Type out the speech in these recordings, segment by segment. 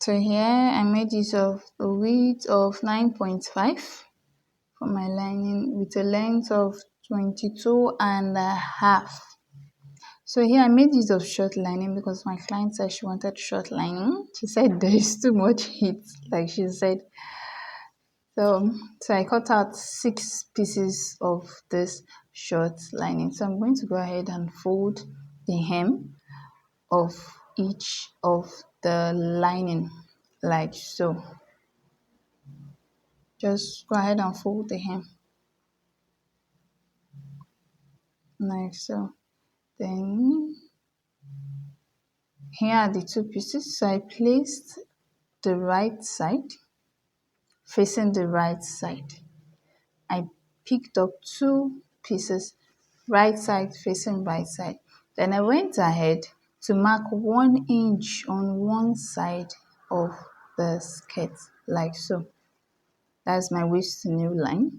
So here I made use of a width of 9.5 for my lining with a length of 22 and a half. So here I made use of short lining because my client said she wanted short lining. She said there is too much heat, like she said. So I cut out 6 pieces of this short lining. So I'm going to go ahead and fold the hem of each of the lining like so. Just go ahead and fold the hem like so. Then here are the 2 pieces. So I placed the right side facing the right side. I picked up 2 pieces, right side facing right side. Then I went ahead to mark 1 inch on one side of the skirt like so. That's my waist to new line.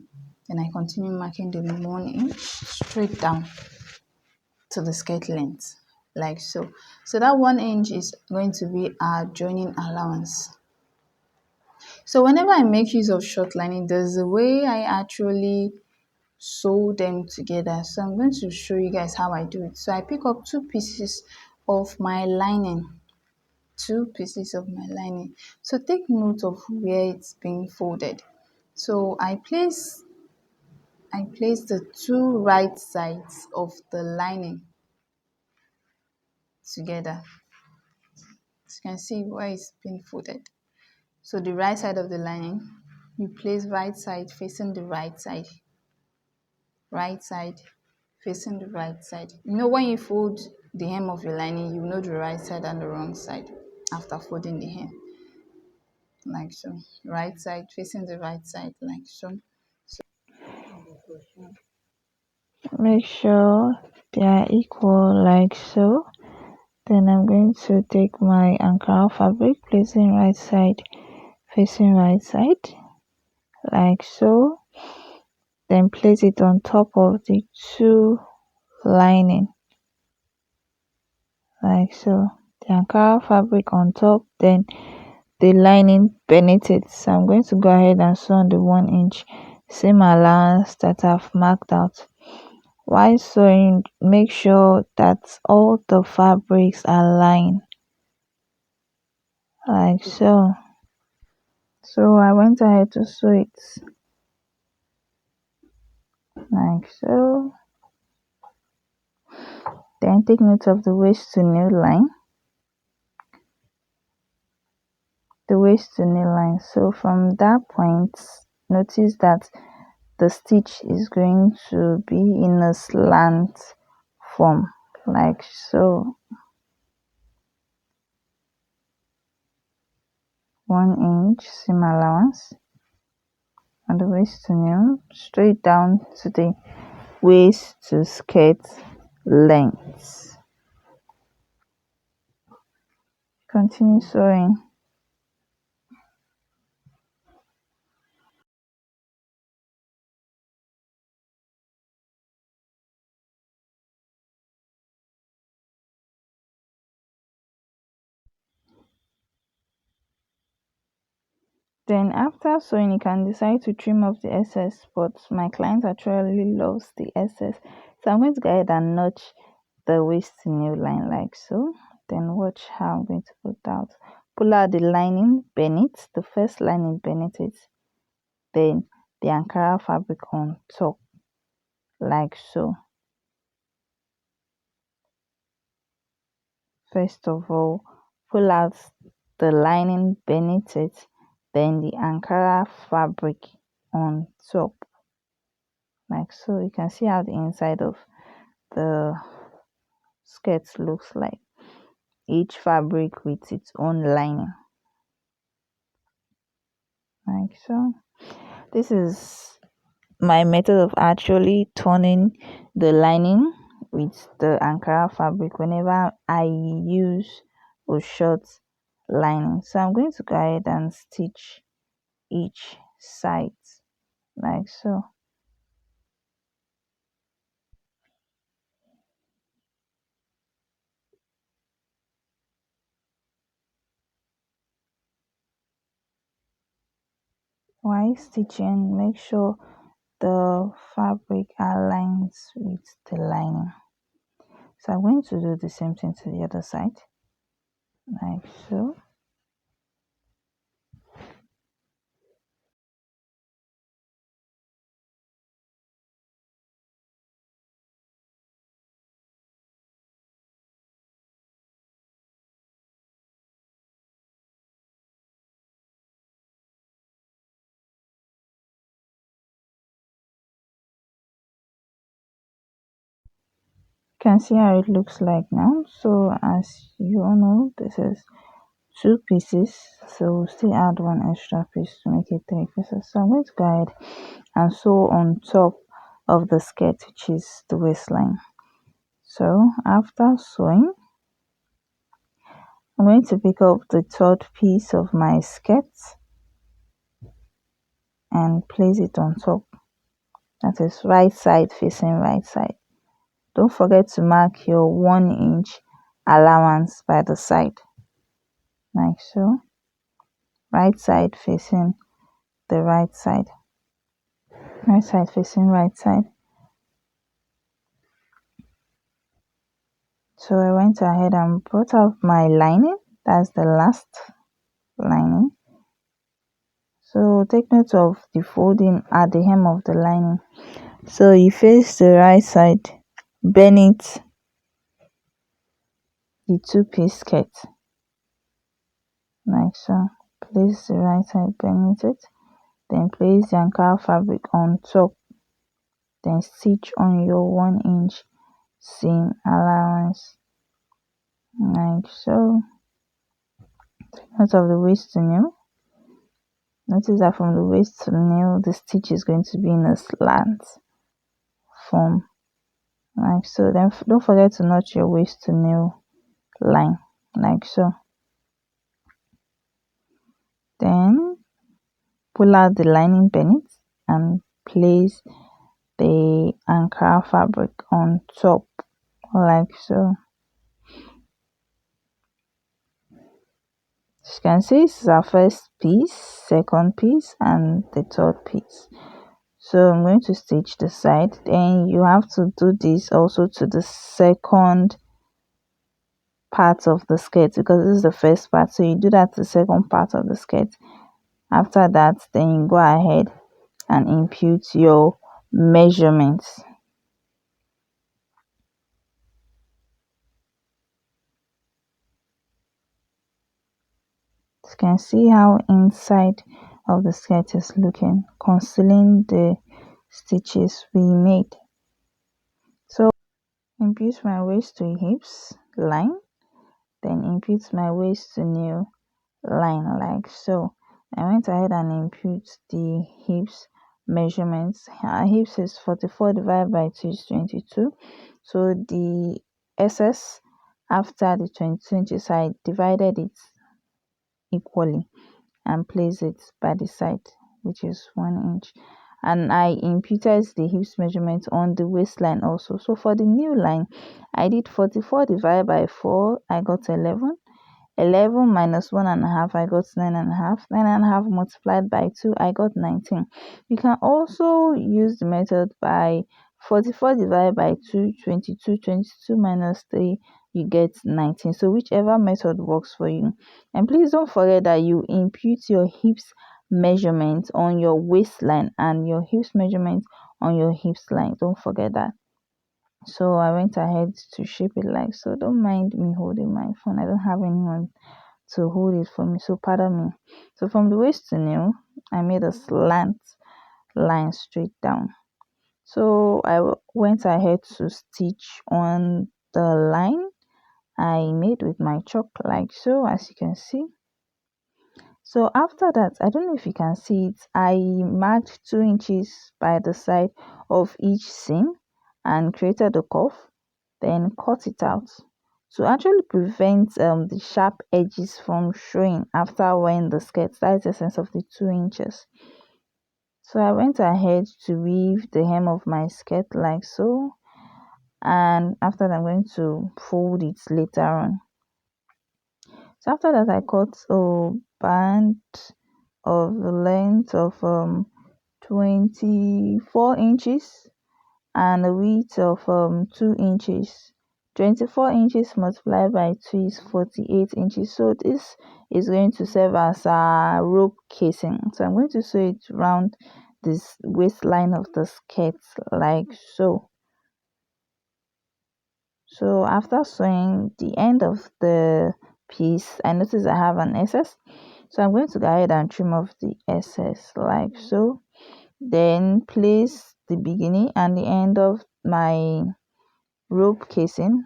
Then I continue marking the 1 inch straight down to the skirt length like so. So that 1 inch is going to be our joining allowance. So whenever I make use of short lining, there's a way I actually sew them together. So I'm going to show you guys how I do it. So I pick up 2 pieces of my lining, 2 pieces of my lining. So take note of where it's being folded. So I place the 2 right sides of the lining together. As you can see where it's being folded. So the right side of the lining, you place right side facing the right side facing the right side. You know, when you fold the hem of your lining, you know the right side and the wrong side after folding the hem like so. Right side facing the right side like so. Make sure they are equal like so. Then I'm going to take my Ankara fabric, placing right side facing right side like so. Then place it on top of the 2 lining like so. The Ankara fabric on top, then the lining beneath it. So I'm going to go ahead and sew on the 1 inch seam allowance that I've marked out. While sewing, make sure that all the fabrics are lined like so. So I went ahead to sew it like so. Then take note of the waist to new line. So from that point, notice that the stitch is going to be in a slant form like so. 1 inch seam allowance on the waist to new, straight down to the waist to skirt length. Continue sewing. Then after sewing, you can decide to trim off the excess, but my client actually loves the excess. So I'm going to go ahead and notch the waist new line like so. Then watch how I'm going to pull out the lining beneath, the first lining beneath it. Then the Ankara fabric on top like so. First of all, pull out the lining beneath it, then the Ankara fabric on top like so. You can see how the inside of the skirt looks like, each fabric with its own lining like so. This is my method of actually turning the lining with the Ankara fabric whenever I use a short lining. So I'm going to go ahead and stitch each side like so. While stitching, make sure the fabric aligns with the lining. So I'm going to do the same thing to the other side, like so. You can see how it looks like now. So as you all know, this is two pieces, so we'll still add one extra piece to make it three pieces. So I'm going to go ahead and sew on top of the skirt, which is the waistline. So after sewing, I'm going to pick up the third piece of my skirt and place it on top. That is right side facing right side. Don't forget to mark your 1 inch allowance by the side, like so. Right side facing the right side, right side facing right side. So I went ahead and brought out my lining. That's the last lining. So take note of the folding at the hem of the lining. So you face the right side, bend it, the two-piece skirt, like so. Place the right side, bend it, then place the Ankara fabric on top, then stitch on your 1 inch seam allowance, like so. Take note of the waist to nail. Notice that from the waist to the nail, the stitch is going to be in a slant form, like so. Then don't forget to notch your waist to nail line, like so. Then pull out the lining bend and place the Ankara fabric on top, like so. As you can see, this is our first piece, second piece, and the third piece. So I'm going to stitch the side. Then you have to do this also to the second part of the skirt, because this is the first part, so you do that to the second part of the skirt. After that, then you go ahead and impute your measurements. You can see how inside of the skirt is looking, concealing the stitches we made. So impute my waist to hips line, then impute my waist to new line, like so. I went ahead and impute the hips measurements. Our hips is 44 divided by 2 is 22. So the excess after the 22 inches, I divided it equally and place it by the side, which is 1 inch. And I imputed the hips measurement on the waistline also. So for the new line, I did 44 divided by 4, I got 11. 11 minus 1.5, I got 9.5. 9.5 multiplied by 2, I got 19. You can also use the method by 44 divided by 2, 22. 22 minus 3, you get 19. So whichever method works for you. And please don't forget that you impute your hips measurement on your waistline and your hips measurement on your hips line. Don't forget that. So I went ahead to shape it like so. Don't mind me holding my phone. I don't have anyone to hold it for me, so pardon me. So from the waist to nail, I made a slant line straight down. So I went ahead to stitch on the line I made with my chalk, like so, as you can see. So after that, I don't know if you can see it, I marked 2 inches by the side of each seam and created a curve, then cut it out to actually prevent the sharp edges from showing after wearing the skirt. That's the essence of the 2 inches. So I went ahead to weave the hem of my skirt like so, and after that I'm going to fold it later on. So after that, I cut a band of the length of 24 inches and a width of 2 inches. 24 inches multiplied by 2 is 48 inches. So this is going to serve as a rope casing. So I'm going to sew it around this waistline of the skirt like so. So after sewing the end of the piece, I notice I have an excess. So I'm going to go ahead and trim off the excess like so. Then place the beginning and the end of my rope casing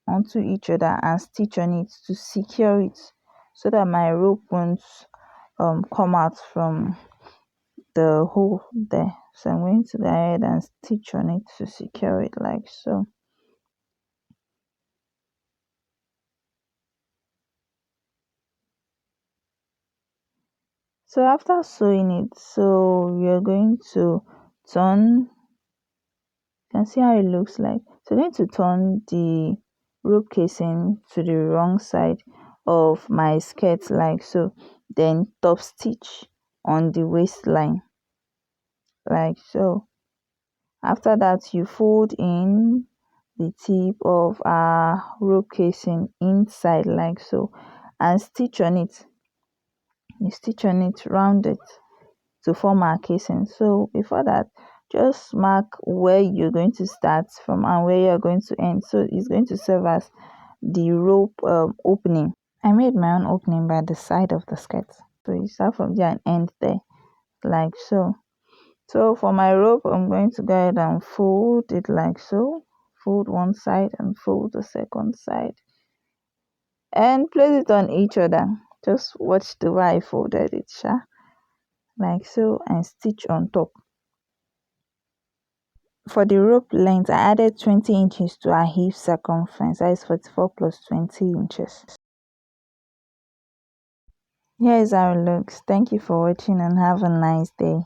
onto each other and stitch on it to secure it so that my rope won't come out from the hole there. So I'm going to go ahead and stitch on it to secure it like so. So after sewing it, so we are going to turn, you can see how it looks like. So I'm going to turn the rope casing to the wrong side of my skirt like so, then top stitch on the waistline like so. After that, you fold in the tip of our rope casing inside like so and stitch on it. You stitch on it round it to form our casing. So before that, just mark where you're going to start from and where you're going to end. So it's going to serve as the rope opening. I made my own opening by the side of the skirt. So you start from there and end there like so. So for my rope, I'm going to go ahead and fold it like so. Fold one side and fold the second side and place it on each other. Just watch the way I folded it, like so, and stitch on top. For the rope length, I added 20 inches to our hip circumference. That is 44 plus 20 inches. Here is how it looks. Thank you for watching and have a nice day.